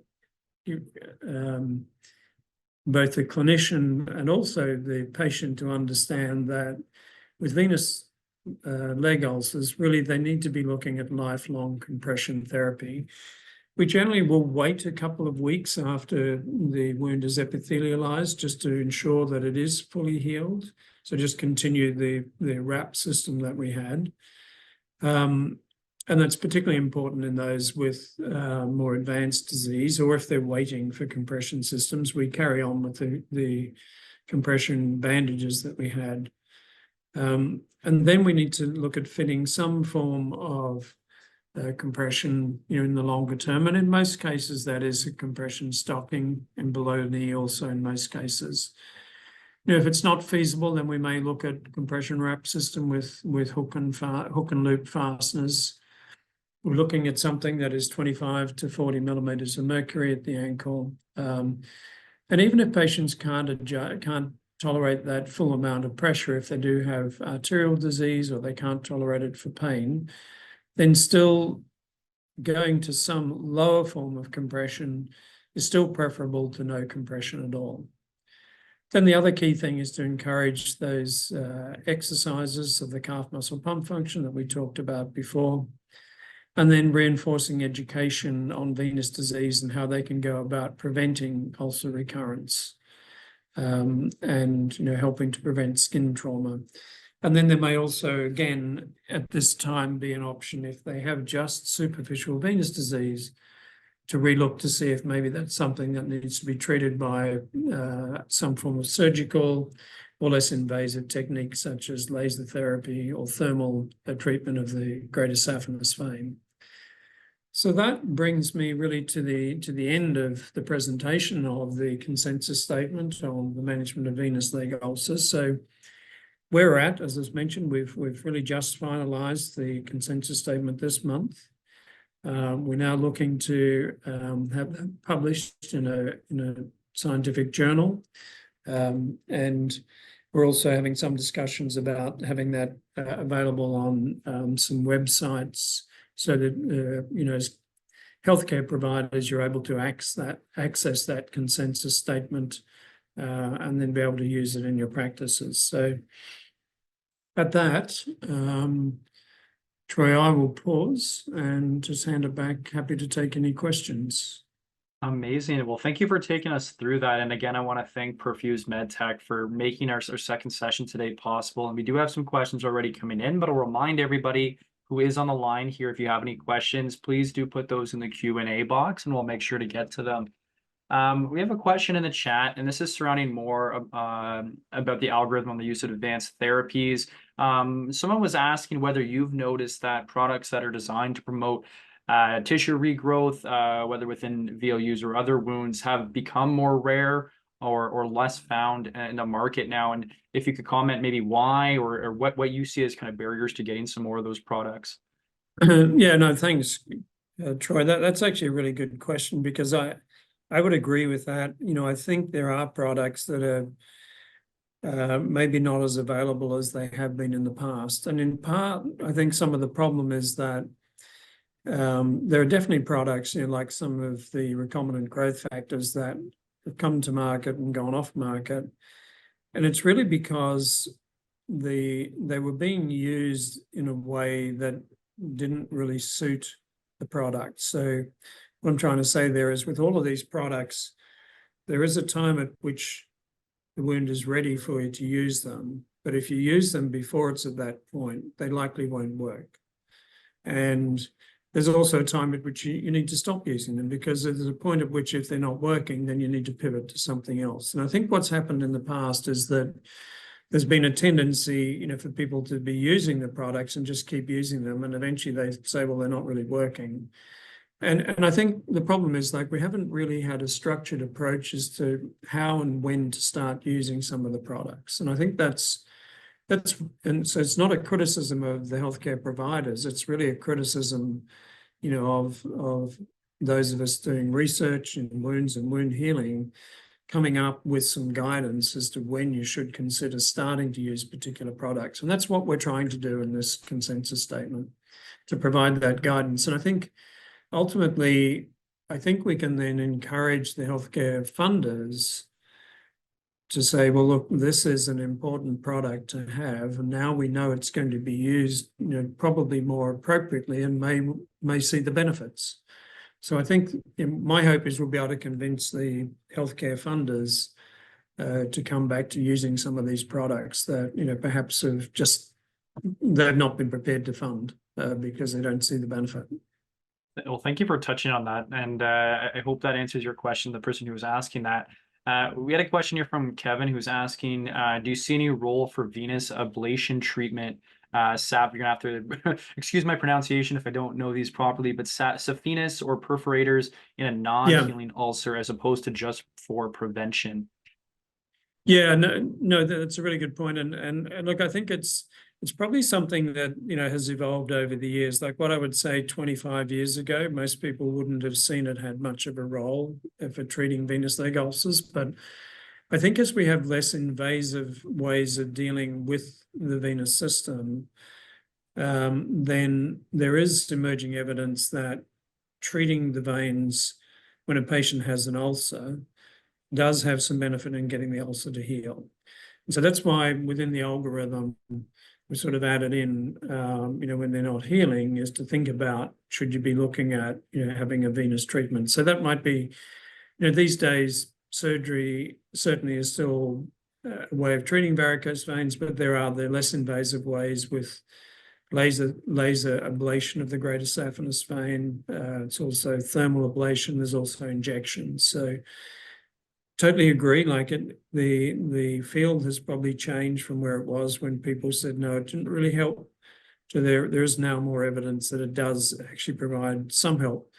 both the clinician and also the patient to understand that with venous leg ulcers, really they need to be looking at lifelong compression therapy. We generally will wait a couple of weeks after the wound is epithelialized just to ensure that it is fully healed. So just continue the wrap system that we had. And that's particularly important in those with more advanced disease, or if they're waiting for compression systems, we carry on with the compression bandages that we had. And then we need to look at fitting some form of compression, in the longer term. And in most cases, that is a compression stocking, and below knee also in most cases. If it's not feasible, then we may look at compression wrap system with hook and loop fasteners. We're looking at something that is 25 to 40 millimeters of mercury at the ankle. And even if patients can't tolerate that full amount of pressure, if they do have arterial disease or they can't tolerate it for pain, then still going to some lower form of compression is still preferable to no compression at all. Then the other key thing is to encourage those exercises of the calf muscle pump function that we talked about before, and then reinforcing education on venous disease and how they can go about preventing ulcer recurrence, and helping to prevent skin trauma. And then there may also, again, at this time, be an option if they have just superficial venous disease to relook to see if maybe that's something that needs to be treated by some form of surgical or less invasive techniques such as laser therapy or thermal treatment of the greater saphenous vein. So that brings me really to the end of the presentation of the consensus statement on the management of venous leg ulcers. So where we're at, as I mentioned, we've really just finalised the consensus statement this month. We're now looking to have that published in a scientific journal, and we're also having some discussions about having that available on some websites, so that as healthcare providers, you're able to access that consensus statement and then be able to use it in your practices. So at that, Troy, I will pause and just hand it back. Happy to take any questions. Amazing. Well, thank you for taking us through that. And again, I want to thank Perfuse Medtec for making our second session today possible. And we do have some questions already coming in, but I'll remind everybody who is on the line here, if you have any questions, please do put those in the Q&A box and we'll make sure to get to them. We have a question in the chat, and this is surrounding more about the algorithm on the use of advanced therapies. Someone was asking whether you've noticed that products that are designed to promote tissue regrowth, whether within VLUs or other wounds, have become more rare or less found in the market now. And if you could comment maybe why or what you see as kind of barriers to getting some more of those products. Yeah, no, thanks, Troy. That's actually a really good question, because I would agree with that. I think there are products that are maybe not as available as they have been in the past. And in part, I think some of the problem is that there are definitely products, like some of the recombinant growth factors that have come to market and gone off market. And it's really because they were being used in a way that didn't really suit the product. So what I'm trying to say there is, with all of these products, there is a time at which the wound is ready for you to use them. But if you use them before it's at that point, they likely won't work. And there's also a time at which you need to stop using them, because there's a point at which, if they're not working, then you need to pivot to something else. And I think what's happened in the past is that there's been a tendency, for people to be using the products and just keep using them. And eventually they say, well, they're not really working. And I think the problem is, we haven't really had a structured approach as to how and when to start using some of the products. And I think and so it's not a criticism of the healthcare providers. It's really a criticism, of those of us doing research in wounds and wound healing, coming up with some guidance as to when you should consider starting to use particular products. And that's what we're trying to do in this consensus statement, to provide that guidance. And I think ultimately, we can then encourage the healthcare funders to say, well, look, this is an important product to have, and now we know it's going to be used, probably more appropriately, and may see the benefits. So I think my hope is we'll be able to convince the healthcare funders to come back to using some of these products that, perhaps they've not been prepared to fund because they don't see the benefit. Well, thank you for touching on that. And I hope that answers your question, the person who was asking that. We had a question here from Kevin who's asking, do you see any role for venous ablation treatment? SAP, you're gonna have to excuse my pronunciation if I don't know these properly, but saphenous or perforators in a non-healing ulcer as opposed to just for prevention. Yeah, no, that's a really good point. And look, I think it's probably something that, has evolved over the years. Like what I would say 25 years ago, most people wouldn't have seen it had much of a role for treating venous leg ulcers. But I think as we have less invasive ways of dealing with the venous system, then there is emerging evidence that treating the veins when a patient has an ulcer does have some benefit in getting the ulcer to heal. And so that's why within the algorithm, we sort of added in, when they're not healing, is to think about, should you be looking at, having a venous treatment? So that might be, these days, surgery certainly is still a way of treating varicose veins, but there are the less invasive ways with laser ablation of the greater saphenous vein. It's also thermal ablation. There's also injections. So totally agree. Like the field has probably changed from where it was when people said no, it didn't really help. So there is now more evidence that it does actually provide some help.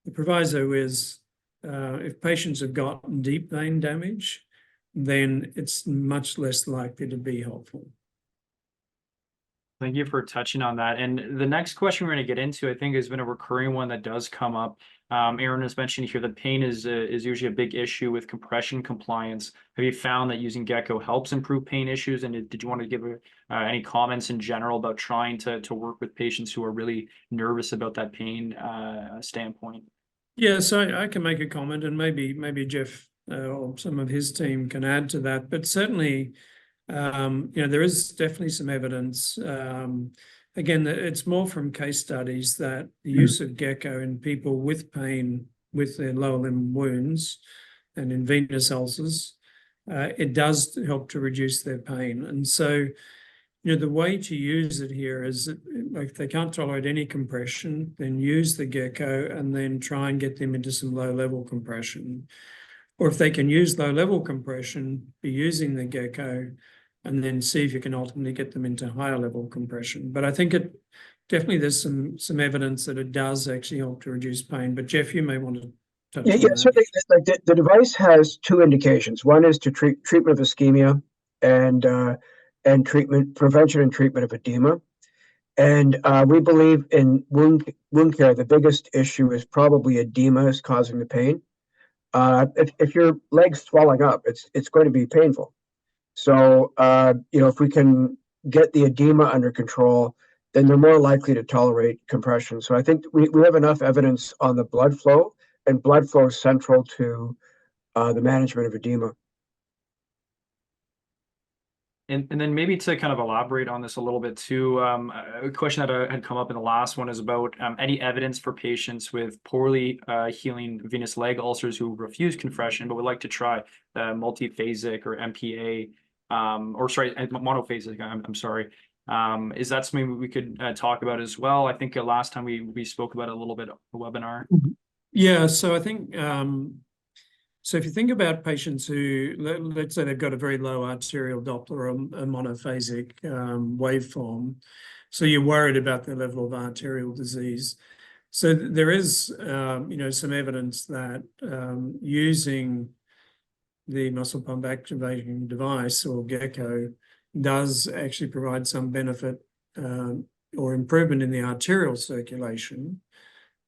The proviso is if patients have got deep vein damage, then it's much less likely to be helpful. Thank you for touching on that. And the next question we're going to get into, I think, has been a recurring one that does come up. Aaron has mentioned here that pain is usually a big issue with compression compliance. Have you found that using Gecko helps improve pain issues? And did you want to give any comments in general about trying to work with patients who are really nervous about that pain standpoint? Yeah, so I can make a comment, and maybe Jeff or some of his team can add to that. But certainly, there is definitely some evidence. Again, it's more from case studies that the use of Gecko in people with pain with their lower limb wounds and in venous ulcers, it does help to reduce their pain. And so, the way to use it here is like if they can't tolerate any compression, then use the Gecko and then try and get them into some low-level compression. Or if they can use low-level compression, be using the Gecko and then see if you can ultimately get them into higher level compression. But I think there's some evidence that it does actually help to reduce pain. But Jeff, you may want to touch on that. Certainly. Like the device has two indications. One is to treatment of ischemia and prevention and treatment of edema. And we believe in wound care, the biggest issue is probably edema is causing the pain. If your leg's swelling up, it's going to be painful. So, if we can get the edema under control, then they're more likely to tolerate compression. So I think we have enough evidence on the blood flow, and blood flow is central to the management of edema. And then maybe to kind of elaborate on this a little bit too, a question that had come up in the last one is about any evidence for patients with poorly healing venous leg ulcers who refuse compression but would like to try multiphasic or MPA, monophasic, I'm sorry. Is that something we could talk about as well? I think last time we spoke about it a little bit on the webinar. Yeah, so I think so if you think about patients who, let's say they've got a very low arterial Doppler or a monophasic waveform, so you're worried about their level of arterial disease. So there is, some evidence that using the muscle pump activating device or Gecko does actually provide some benefit or improvement in the arterial circulation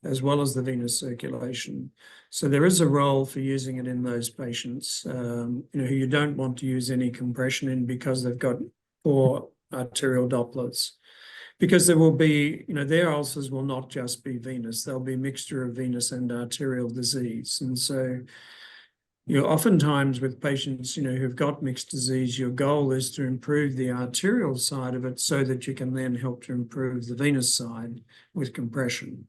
as well as the venous circulation. So there is a role for using it in those patients, who you don't want to use any compression in because they've got poor arterial Dopplers. Because there will be, their ulcers will not just be venous, there'll be a mixture of venous and arterial disease. And so, oftentimes with patients, who've got mixed disease, your goal is to improve the arterial side of it so that you can then help to improve the venous side with compression.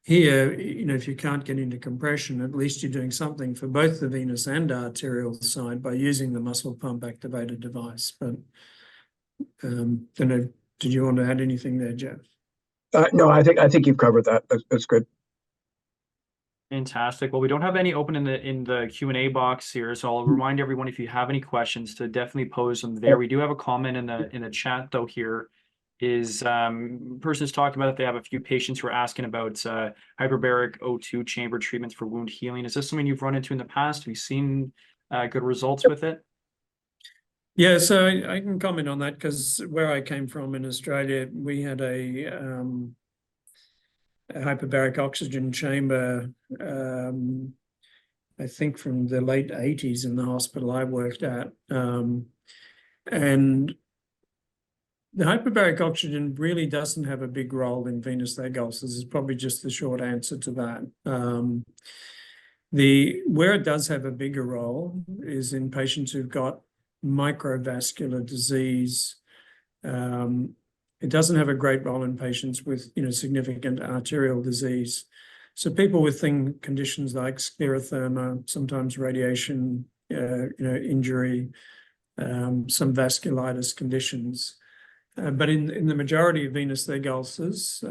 here, if you can't get into compression, at least you're doing something for both the venous and arterial side by using the muscle pump activator device. But don't know, did you want to add anything there, Jeff? No, I think you've covered that. That's good. Fantastic. Well, we don't have any open in the Q&A box here, so I'll remind everyone, if you have any questions, to definitely pose them there. We do have a comment in the chat though. Here is person's talking about that they have a few patients who are asking about hyperbaric O2 chamber treatments for wound healing. Is this something you've run into in the past? Have you seen good results with it? Yeah, so I can comment on that, because where I came from in Australia, we had a hyperbaric oxygen chamber, I think from the late 80s in the hospital I worked at. And the hyperbaric oxygen really doesn't have a big role in venous leg ulcers, is probably just the short answer to that. Where it does have a bigger role is in patients who've got microvascular disease. It doesn't have a great role in patients with significant arterial disease. So people with conditions like sclerotherma, sometimes radiation, injury, some vasculitis conditions. But in the majority of venous leg ulcers,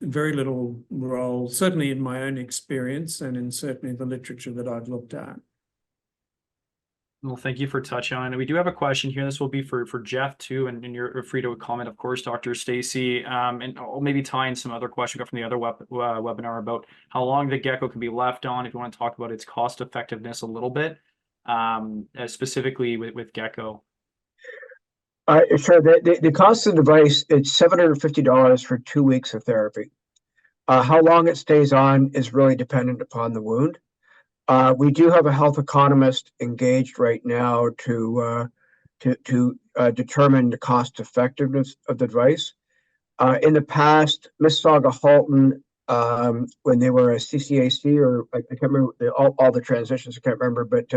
very little role, certainly in my own experience and in certainly the literature that I've looked at. Well, thank you for touching on it. We do have a question here. This will be for Jeff too, and you're free to comment, of course, Dr. Stacey, and I'll maybe tie in some other question from the other webinar about how long the gecko can be left on, if you want to talk about its cost effectiveness a little bit, specifically with gecko. Sure. The cost of the device, it's $750 for 2 weeks of therapy. How long it stays on is really dependent upon the wound. We do have a health economist engaged right now to determine the cost effectiveness of the device. In the past, Mississauga-Halton, when they were a CCAC, or I can't remember all the transitions, I can't remember, but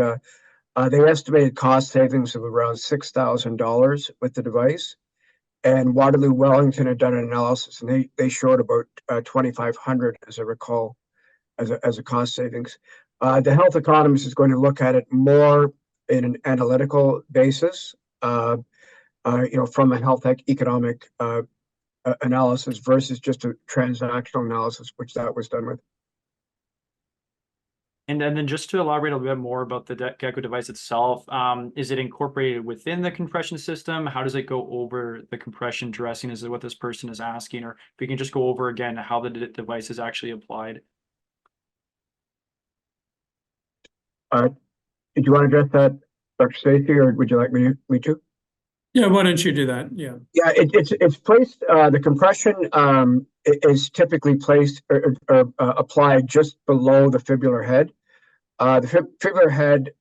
they estimated cost savings of around $6,000 with the device. And Waterloo Wellington had done an analysis, and they showed about $2,500, as I recall, as a cost savings. The health economist is going to look at it more in an analytical basis, from a health economic analysis versus just a transactional analysis, which that was done with. And then just to elaborate a little bit more about the gecko device itself, is it incorporated within the compression system? How does it go over the compression dressing? Is it what this person is asking? Or if we can just go over again how the device is actually applied. Did you want to address that, Dr. Stacey, or would you like me to? Yeah, why don't you do that? Yeah. Yeah, it's placed. The compression is typically placed or applied just below the fibular head. The fibular head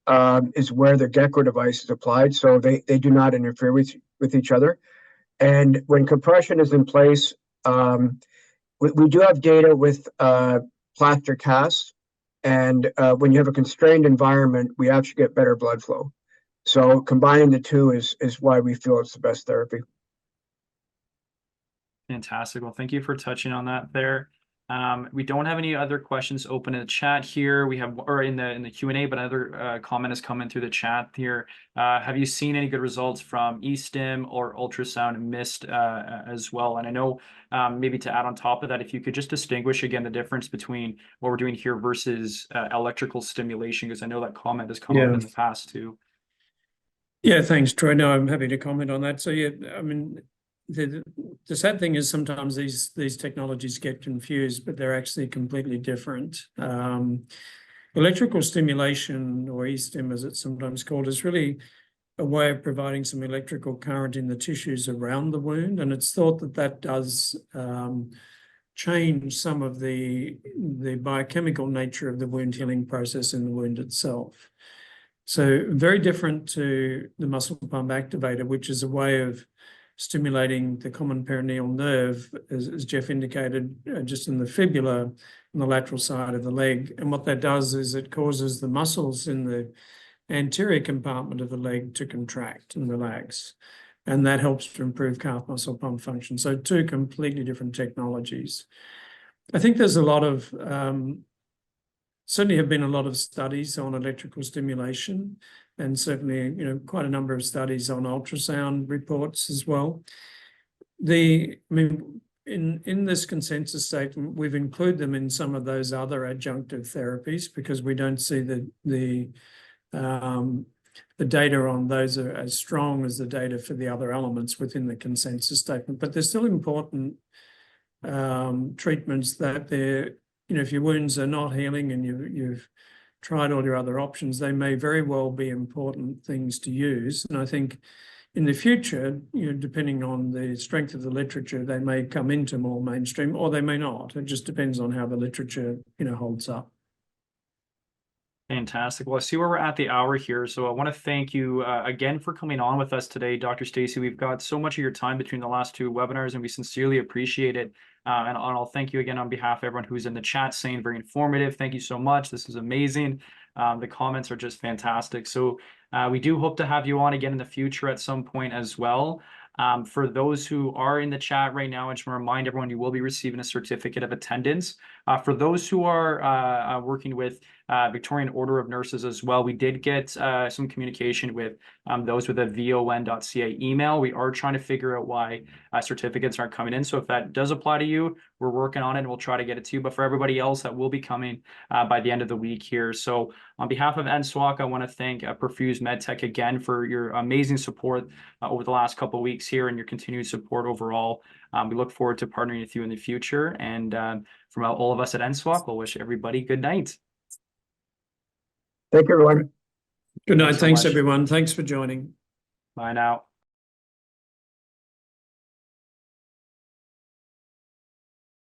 is where the gecko device is applied, so they do not interfere with each other. And when compression is in place, we do have data with plaster casts. And when you have a constrained environment, we actually get better blood flow. So combining the two is why we feel it's the best therapy. Fantastic. Well, thank you for touching on that there. We don't have any other questions open in the chat here. We have, or in the Q&A, but another comment has come in through the chat here. Have you seen any good results from eStim or ultrasound mist as well? And I know maybe to add on top of that, if you could just distinguish again the difference between what we're doing here versus electrical stimulation, because I know that comment has come up in the past too. Yeah, thanks, Troy. No, I'm happy to comment on that. So yeah, I mean, the sad thing is sometimes these technologies get confused, but they're actually completely different. Electrical stimulation, or eStim as it's sometimes called, is really a way of providing some electrical current in the tissues around the wound, and it's thought that does change some of the biochemical nature of the wound healing process in the wound itself. So very different to the muscle pump activator, which is a way of stimulating the common perineal nerve, as Jeff indicated, just in the fibula on the lateral side of the leg. And what that does is it causes the muscles in the anterior compartment of the leg to contract and relax. And that helps to improve calf muscle pump function. So two completely different technologies. I think there's a lot of, certainly have been a lot of studies on electrical stimulation, and certainly, quite a number of studies on ultrasound reports as well. In this consensus statement, we've included them in some of those other adjunctive therapies because we don't see the data on those are as strong as the data for the other elements within the consensus statement. But they're still important treatments that they're, if your wounds are not healing and you've tried all your other options, they may very well be important things to use. And I think in the future, depending on the strength of the literature, they may come into more mainstream or they may not. It just depends on how the literature, holds up. Fantastic. Well, I see where we're at the hour here. So I want to thank you again for coming on with us today, Dr. Stacey. We've got so much of your time between the last two webinars, and we sincerely appreciate it. And I'll thank you again on behalf of everyone who's in the chat saying very informative. Thank you so much. This is amazing. The comments are just fantastic. So we do hope to have you on again in the future at some point as well. For those who are in the chat right now, I just want to remind everyone you will be receiving a certificate of attendance. For those who are working with Victorian Order of Nurses as well, we did get some communication with those with a von.ca email. We are trying to figure out why certificates aren't coming in. So if that does apply to you, we're working on it and we'll try to get it to you. But for everybody else, that will be coming by the end of the week here. So on behalf of NSWOCC, I want to thank Perfuse Medtec again for your amazing support over the last couple of weeks here and your continued support overall. We look forward to partnering with you in the future. And from all of us at NSWOCC, we'll wish everybody good night. Thank you, everyone. Good night. Thanks so much. Everyone. Thanks for joining. Bye now.